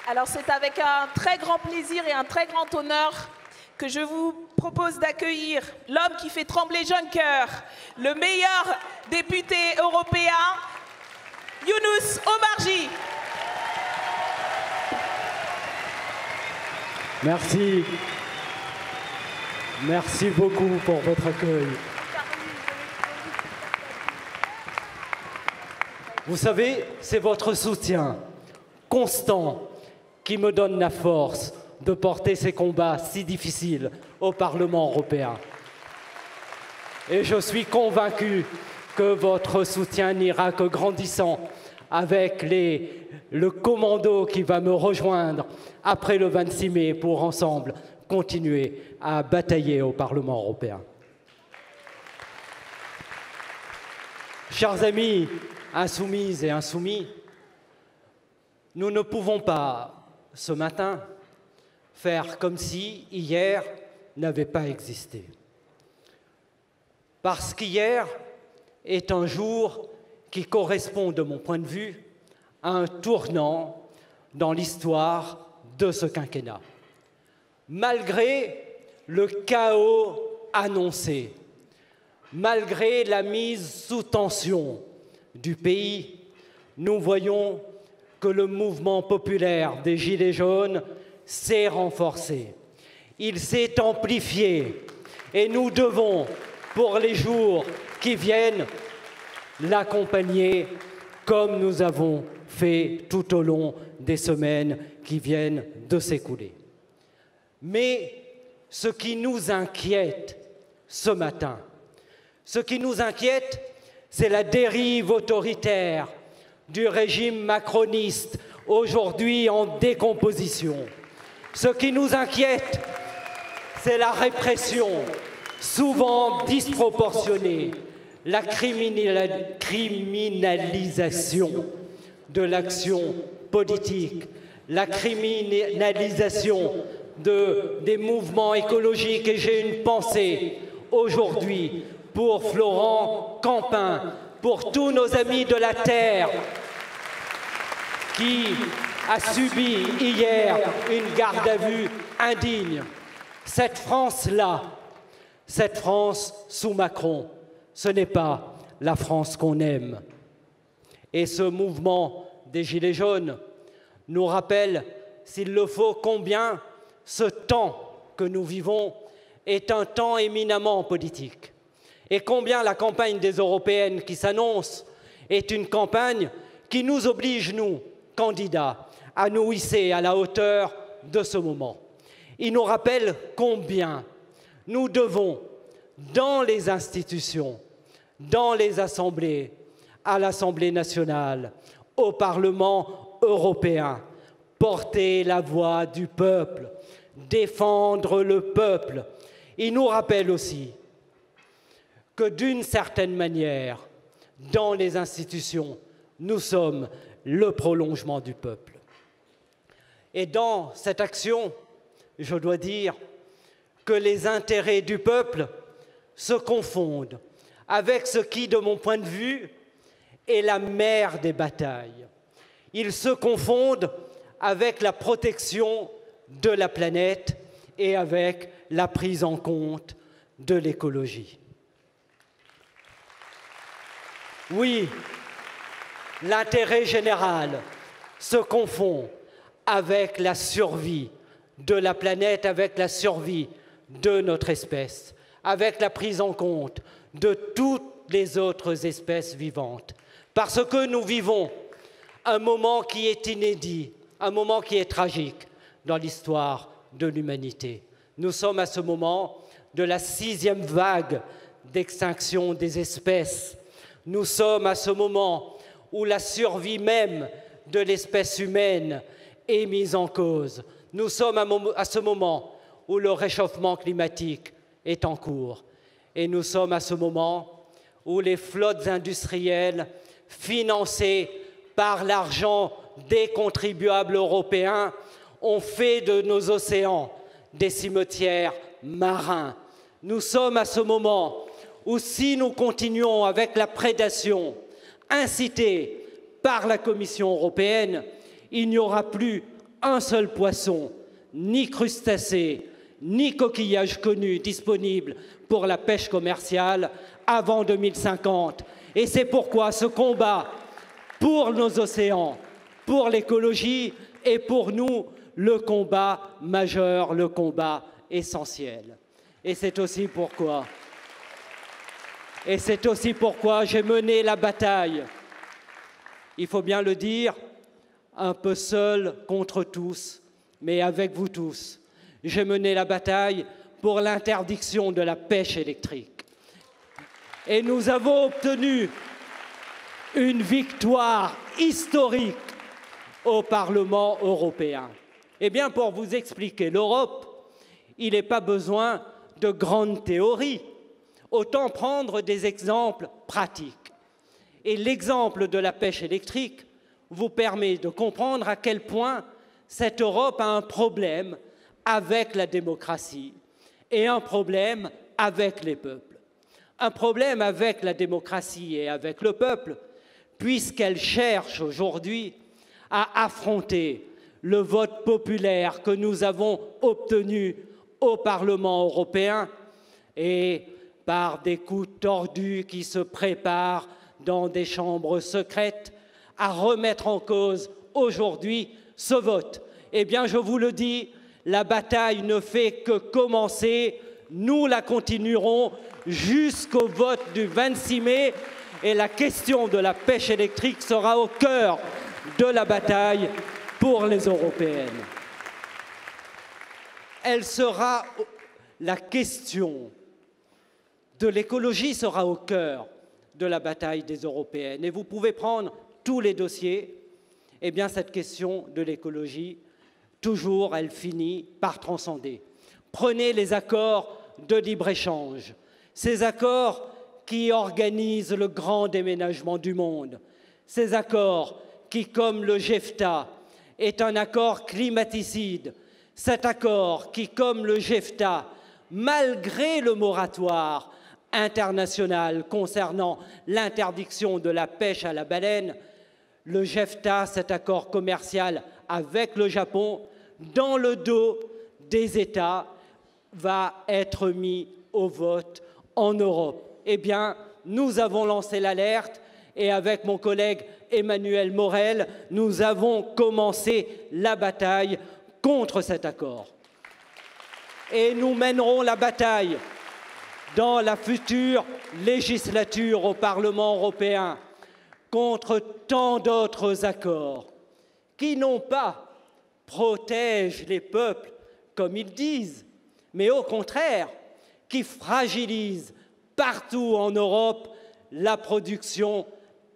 Alors c'est avec un très grand plaisir et un très grand honneur que je vous propose d'accueillir l'homme qui fait trembler Juncker, le meilleur député européen, Younous Omarjee. Merci. Merci beaucoup pour votre accueil. Vous savez, c'est votre soutien constant qui me donne la force de porter ces combats si difficiles au Parlement européen. Et je suis convaincu que votre soutien n'ira que grandissant avec le commando qui va me rejoindre après le 26 mai pour ensemble continuer à batailler au Parlement européen. Chers amis insoumises et insoumis, nous ne pouvons pas, ce matin, faire comme si hier n'avait pas existé. Parce qu'hier est un jour qui correspond, de mon point de vue, à un tournant dans l'histoire de ce quinquennat. Malgré le chaos annoncé, malgré la mise sous tension du pays, nous voyons que le mouvement populaire des Gilets jaunes s'est renforcé. Il s'est amplifié et nous devons, pour les jours qui viennent, l'accompagner comme nous avons fait tout au long des semaines qui viennent de s'écouler. Mais ce qui nous inquiète ce matin, ce qui nous inquiète, c'est la dérive autoritaire du régime macroniste, aujourd'hui en décomposition. Ce qui nous inquiète, c'est la répression, souvent disproportionnée, la criminalisation de l'action politique, la criminalisation des mouvements écologiques. Et j'ai une pensée aujourd'hui pour Florent Campin, pour tous nos amis de la Terre qui a subi hier une garde à vue indigne. Cette France-là, cette France sous Macron, ce n'est pas la France qu'on aime. Et ce mouvement des Gilets jaunes nous rappelle, s'il le faut, combien ce temps que nous vivons est un temps éminemment politique. Et combien la campagne des européennes qui s'annonce est une campagne qui nous oblige, nous, candidats, à nous hisser à la hauteur de ce moment. Il nous rappelle combien nous devons, dans les institutions, dans les assemblées, à l'Assemblée nationale, au Parlement européen, porter la voix du peuple, défendre le peuple. Il nous rappelle aussi que d'une certaine manière, dans les institutions, nous sommes le prolongement du peuple. Et dans cette action, je dois dire que les intérêts du peuple se confondent avec ce qui, de mon point de vue, est la mère des batailles. Ils se confondent avec la protection de la planète et avec la prise en compte de l'écologie. Oui, l'intérêt général se confond avec la survie de la planète, avec la survie de notre espèce, avec la prise en compte de toutes les autres espèces vivantes. Parce que nous vivons un moment qui est inédit, un moment qui est tragique dans l'histoire de l'humanité. Nous sommes à ce moment de la 6e vague d'extinction des espèces. Nous sommes à ce moment où la survie même de l'espèce humaine est mise en cause. Nous sommes à ce moment où le réchauffement climatique est en cours. Et nous sommes à ce moment où les flottes industrielles financées par l'argent des contribuables européens ont fait de nos océans des cimetières marins. Nous sommes à ce moment où, si nous continuons avec la prédation incitée par la Commission européenne, il n'y aura plus un seul poisson, ni crustacé, ni coquillage connu disponible pour la pêche commerciale avant 2050. Et c'est pourquoi ce combat pour nos océans, pour l'écologie est pour nous le combat majeur, le combat essentiel. Et c'est aussi pourquoi j'ai mené la bataille, il faut bien le dire, un peu seul contre tous, mais avec vous tous. J'ai mené la bataille pour l'interdiction de la pêche électrique. Et nous avons obtenu une victoire historique au Parlement européen. Eh bien, pour vous expliquer l'Europe, il n'est pas besoin de grandes théories. Autant prendre des exemples pratiques. Et l'exemple de la pêche électrique vous permet de comprendre à quel point cette Europe a un problème avec la démocratie et un problème avec les peuples. Un problème avec la démocratie et avec le peuple, puisqu'elle cherche aujourd'hui à affronter le vote populaire que nous avons obtenu au Parlement européen et par des coups tordus qui se préparent dans des chambres secrètes, à remettre en cause aujourd'hui ce vote. Eh bien, je vous le dis, la bataille ne fait que commencer. Nous la continuerons jusqu'au vote du 26 mai et la question de la pêche électrique sera au cœur de la bataille pour les européennes. La question de l'écologie sera au cœur de la bataille des européennes. Et vous pouvez prendre tous les dossiers, eh bien cette question de l'écologie, toujours elle finit par transcender. Prenez les accords de libre-échange, ces accords qui organisent le grand déménagement du monde, ces accords qui, comme le JEFTA, est un accord climaticide, cet accord qui, comme le JEFTA, malgré le moratoire international concernant l'interdiction de la pêche à la baleine, le JEFTA, cet accord commercial avec le Japon, dans le dos des États, va être mis au vote en Europe. Eh bien, nous avons lancé l'alerte et avec mon collègue Emmanuel Morel, nous avons commencé la bataille contre cet accord. Et nous mènerons la bataille dans la future législature au Parlement européen contre tant d'autres accords qui non pas protègent les peuples comme ils disent, mais au contraire qui fragilisent partout en Europe la production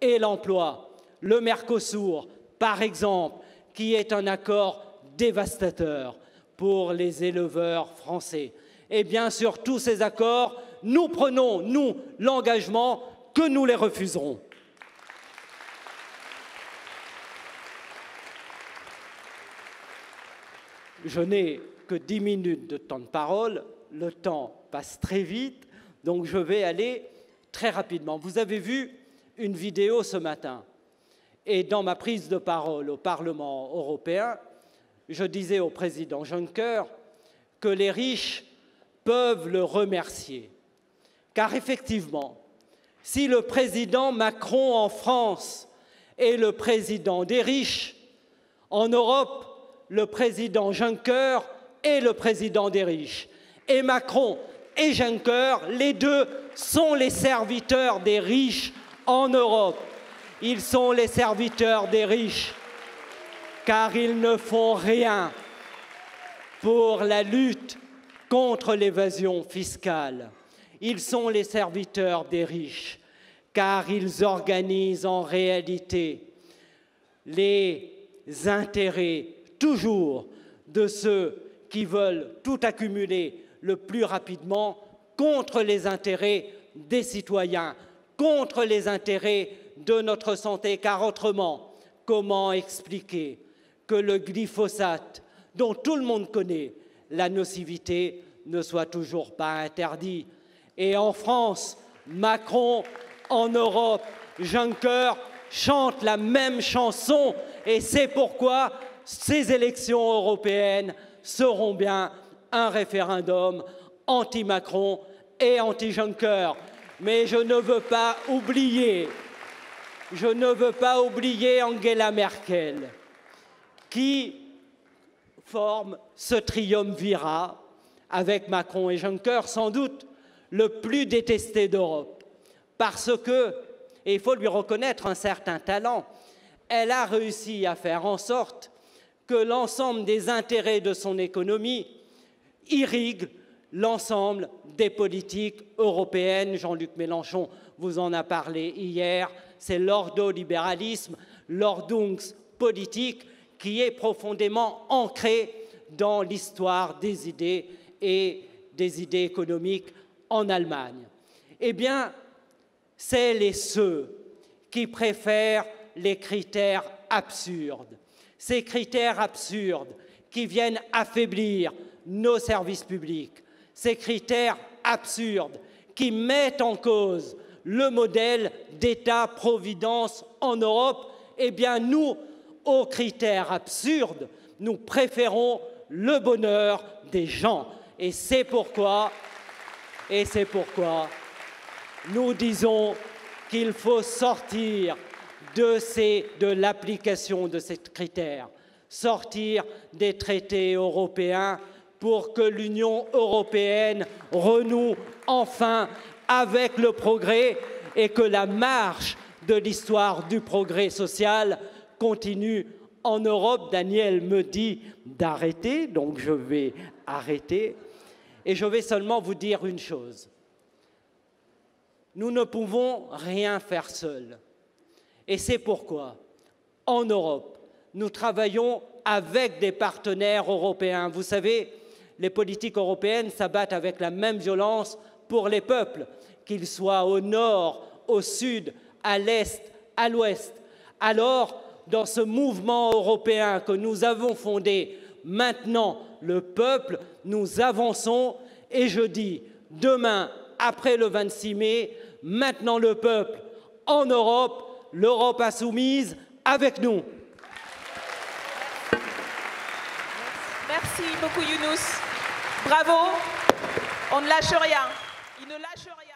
et l'emploi. Le Mercosur, par exemple, qui est un accord dévastateur pour les éleveurs français. Et bien sur tous ces accords, nous prenons, nous, l'engagement que nous les refuserons. Je n'ai que 10 minutes de temps de parole, le temps passe très vite, donc je vais aller très rapidement. Vous avez vu une vidéo ce matin, et dans ma prise de parole au Parlement européen, je disais au président Juncker que les riches peuvent le remercier. Car effectivement, si le président Macron en France est le président des riches, en Europe, le président Juncker est le président des riches. Et Macron et Juncker, les deux, sont les serviteurs des riches en Europe. Ils sont les serviteurs des riches, car ils ne font rien pour la lutte contre l'évasion fiscale. Ils sont les serviteurs des riches, car ils organisent en réalité les intérêts toujours de ceux qui veulent tout accumuler le plus rapidement contre les intérêts des citoyens, contre les intérêts de notre santé, car autrement, comment expliquer que le glyphosate, dont tout le monde connaît la nocivité, ne soit toujours pas interdit? Et en France, Macron, en Europe, Juncker chantent la même chanson, et c'est pourquoi ces élections européennes seront bien un référendum anti-Macron et anti-Juncker. Mais je ne veux pas oublier Angela Merkel, qui forme ce triumvirat avec Macron et Juncker, sans doute le plus détesté d'Europe, parce que, et il faut lui reconnaître un certain talent, elle a réussi à faire en sorte que l'ensemble des intérêts de son économie irrigue l'ensemble des politiques européennes. Jean-Luc Mélenchon vous en a parlé hier, c'est l'ordolibéralisme, l'ordnungspolitik qui est profondément ancré dans l'histoire des idées et des idées économiques en Allemagne. Eh bien, celles et ceux qui préfèrent les critères absurdes, ces critères absurdes qui viennent affaiblir nos services publics, ces critères absurdes qui mettent en cause le modèle d'État-providence en Europe, eh bien nous, aux critères absurdes, nous préférons le bonheur des gens. Et c'est pourquoi nous disons qu'il faut sortir de l'application de ces critères, sortir des traités européens pour que l'Union européenne renoue enfin avec le progrès et que la marche de l'histoire du progrès social continue en Europe. Daniel me dit d'arrêter, donc je vais arrêter. Et je vais seulement vous dire une chose. Nous ne pouvons rien faire seuls. Et c'est pourquoi, en Europe, nous travaillons avec des partenaires européens. Vous savez, les politiques européennes s'abattent avec la même violence pour les peuples, qu'ils soient au nord, au sud, à l'est, à l'ouest. Alors, dans ce mouvement européen que nous avons fondé, maintenant le peuple, nous avançons et je dis, demain, après le 26 mai, maintenant le peuple en Europe, l'Europe insoumise avec nous. Merci beaucoup Younous. Bravo. On ne lâche rien. Il ne lâche rien.